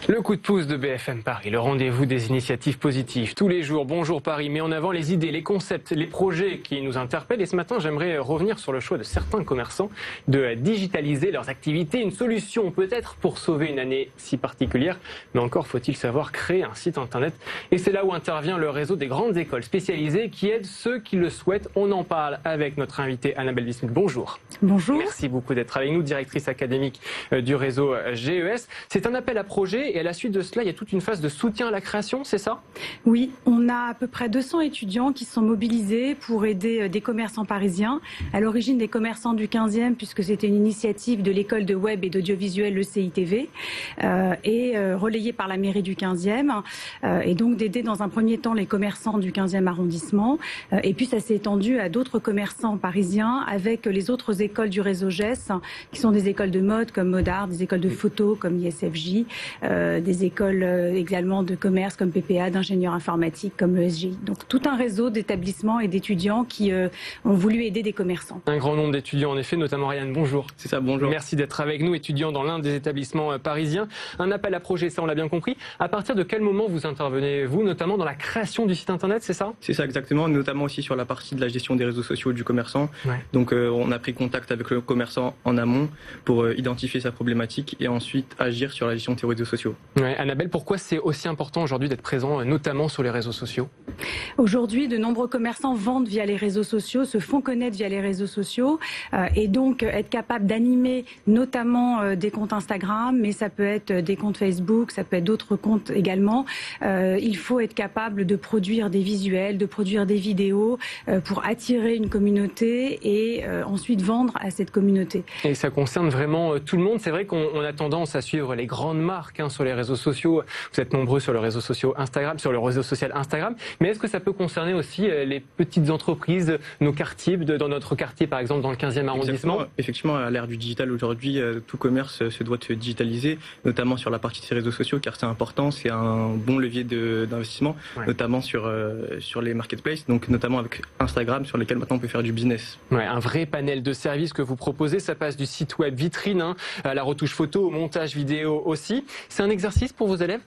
Le coup de pouce de BFM Paris, le rendez-vous des initiatives positives. Tous les jours, Bonjour Paris met en avant les idées, les concepts, les projets qui nous interpellent. Et ce matin, j'aimerais revenir sur le choix de certains commerçants de digitaliser leurs activités. Une solution peut-être pour sauver une année si particulière. Mais encore faut-il savoir créer un site internet. Et c'est là où intervient le réseau des grandes écoles spécialisées qui aident ceux qui le souhaitent. On en parle avec notre invitée Annabelle Bismuth. Bonjour. Bonjour. Merci beaucoup d'être avec nous, directrice académique du réseau GES. C'est un appel à projet. Et à la suite de cela, il y a toute une phase de soutien à la création, c'est ça? Oui, on a à peu près 200 étudiants qui sont mobilisés pour aider des commerçants parisiens. À l'origine des commerçants du 15e, puisque c'était une initiative de l'école de web et d'audiovisuel, le CITV, et relayée par la mairie du 15e. Et donc d'aider dans un premier temps les commerçants du 15e arrondissement. Et puis ça s'est étendu à d'autres commerçants parisiens avec les autres écoles du réseau GES, qui sont des écoles de mode comme Modart, des écoles de photo comme ISFJ, des écoles également de commerce comme PPA, d'ingénieurs informatiques comme ESG. Donc tout un réseau d'établissements et d'étudiants qui ont voulu aider des commerçants. Un grand nombre d'étudiants en effet, notamment Ryan, bonjour. C'est ça, bonjour. Merci d'être avec nous, étudiant dans l'un des établissements parisiens. Un appel à projet, ça on l'a bien compris. À partir de quel moment vous intervenez, vous, notamment dans la création du site internet, c'est ça? C'est ça exactement, notamment aussi sur la partie de la gestion des réseaux sociaux du commerçant. Ouais. Donc on a pris contact avec le commerçant en amont pour identifier sa problématique et ensuite agir sur la gestion de ses réseaux sociaux. Ouais, Annabelle, pourquoi c'est aussi important aujourd'hui d'être présent, notamment sur les réseaux sociaux? Aujourd'hui, de nombreux commerçants vendent via les réseaux sociaux, se font connaître via les réseaux sociaux, et donc être capable d'animer notamment des comptes Instagram, mais ça peut être des comptes Facebook, ça peut être d'autres comptes également. Il faut être capable de produire des visuels, de produire des vidéos pour attirer une communauté et ensuite vendre à cette communauté. Et ça concerne vraiment tout le monde. C'est vrai qu'on a tendance à suivre les grandes marques sur les réseaux sociaux. Vous êtes nombreux sur le réseau social Instagram. Mais est-ce que ça peut concerner aussi les petites entreprises, nos quartiers, dans notre quartier par exemple dans le 15e arrondissement? Effectivement, à l'ère du digital aujourd'hui, tout commerce se doit de se digitaliser, notamment sur la partie de ses réseaux sociaux, car c'est important, c'est un bon levier d'investissement, ouais. Notamment sur les marketplaces, donc notamment avec Instagram, sur lesquels maintenant on peut faire du business. Ouais, un vrai panel de services que vous proposez, ça passe du site web vitrine, à la retouche photo, au montage vidéo aussi. C'est un exercice pour vos élèves?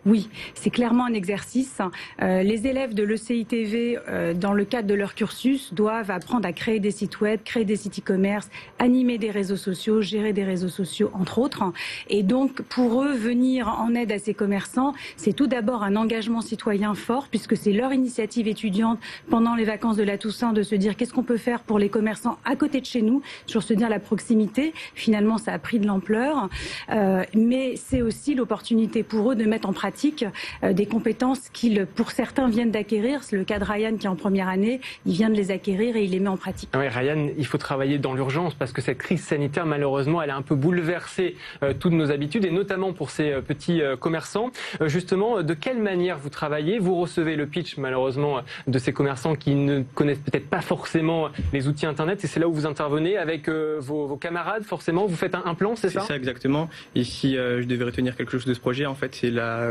Oui, c'est clairement un exercice. Les élèves de l'ECITV, dans le cadre de leur cursus, doivent apprendre à créer des sites web, créer des sites e-commerce, animer des réseaux sociaux, gérer des réseaux sociaux, entre autres. Et donc, pour eux, venir en aide à ces commerçants, c'est tout d'abord un engagement citoyen fort, puisque c'est leur initiative étudiante pendant les vacances de la Toussaint de se dire qu'est-ce qu'on peut faire pour les commerçants à côté de chez nous, sur se dire la proximité. Finalement, ça a pris de l'ampleur. Mais c'est aussi l'opportunité pour eux de mettre en pratique des compétences qu'ils, pour certains, viennent d'acquérir. C'est le cas de Ryan qui est en première année. Il vient de les acquérir et il les met en pratique. Oui, Ryan, il faut travailler dans l'urgence parce que cette crise sanitaire, malheureusement, elle a un peu bouleversé toutes nos habitudes et notamment pour ces petits commerçants. Justement, de quelle manière vous travaillez? Vous recevez le pitch, malheureusement, de ces commerçants qui ne connaissent peut-être pas forcément les outils Internet et c'est là où vous intervenez avec vos camarades, forcément. Vous faites un plan, c'est ça? C'est ça, exactement. Et si je devais retenir quelque chose de ce projet, en fait, c'est la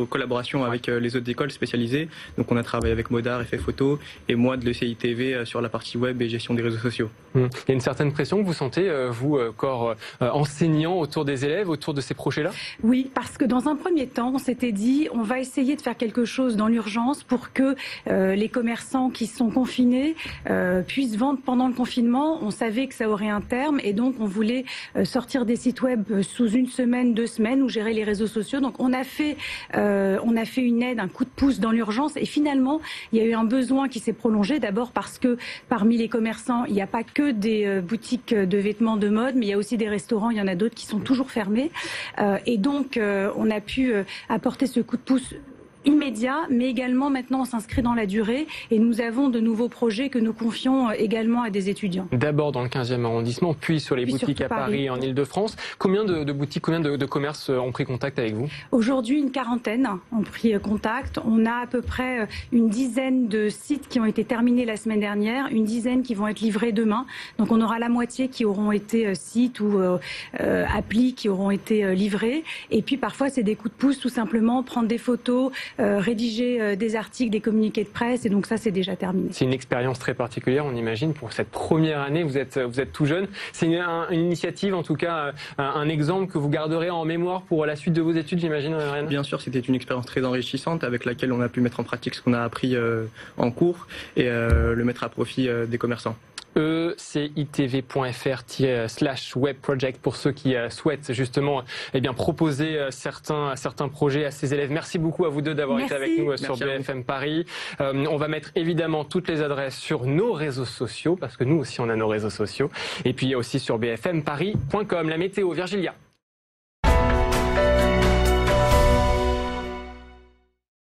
collaboration avec les autres écoles spécialisées. Donc on a travaillé avec Modart, Effet Photo et moi de l'ECITV sur la partie web et gestion des réseaux sociaux. Il y a une certaine pression que vous sentez, vous, corps enseignant, autour des élèves, autour de ces projets-là? Oui, parce que dans un premier temps, on s'était dit on va essayer de faire quelque chose dans l'urgence pour que les commerçants qui sont confinés puissent vendre pendant le confinement. On savait que ça aurait un terme et donc on voulait sortir des sites web sous une semaine, 2 semaines ou gérer les réseaux sociaux. Donc on a fait une aide, un coup de pouce dans l'urgence et finalement il y a eu un besoin qui s'est prolongé. D'abord parce que parmi les commerçants, il n'y a pas que des boutiques de vêtements de mode, mais il y a aussi des restaurants, il y en a d'autres qui sont toujours fermés. Et donc on a pu apporter ce coup de pouce immédiat, mais également maintenant on s'inscrit dans la durée et nous avons de nouveaux projets que nous confions également à des étudiants. D'abord dans le 15e arrondissement, puis sur les boutiques à Paris et en Ile-de-France. Combien de boutiques, combien de commerces ont pris contact avec vous? Aujourd'hui, une quarantaine ont pris contact. On a à peu près une dizaine de sites qui ont été terminés la semaine dernière, une dizaine qui vont être livrés demain. Donc on aura la moitié qui auront été sites ou applis qui auront été livrés. Et puis parfois c'est des coups de pouce, tout simplement prendre des photos, rédiger des articles, des communiqués de presse, et donc ça, c'est déjà terminé. C'est une expérience très particulière, on imagine, pour cette première année. Vous êtes tout jeune. C'est une initiative, en tout cas, un exemple que vous garderez en mémoire pour la suite de vos études, j'imagine, Ariane. Bien sûr, c'était une expérience très enrichissante avec laquelle on a pu mettre en pratique ce qu'on a appris en cours et le mettre à profit des commerçants. ecitv.fr/webproject pour ceux qui souhaitent justement proposer certains projets à ces élèves. Merci beaucoup à vous deux d'avoir été avec nous sur BFM Paris. On va mettre évidemment toutes les adresses sur nos réseaux sociaux parce que nous aussi on a nos réseaux sociaux et puis aussi sur bfmparis.com. La météo, Virgilia.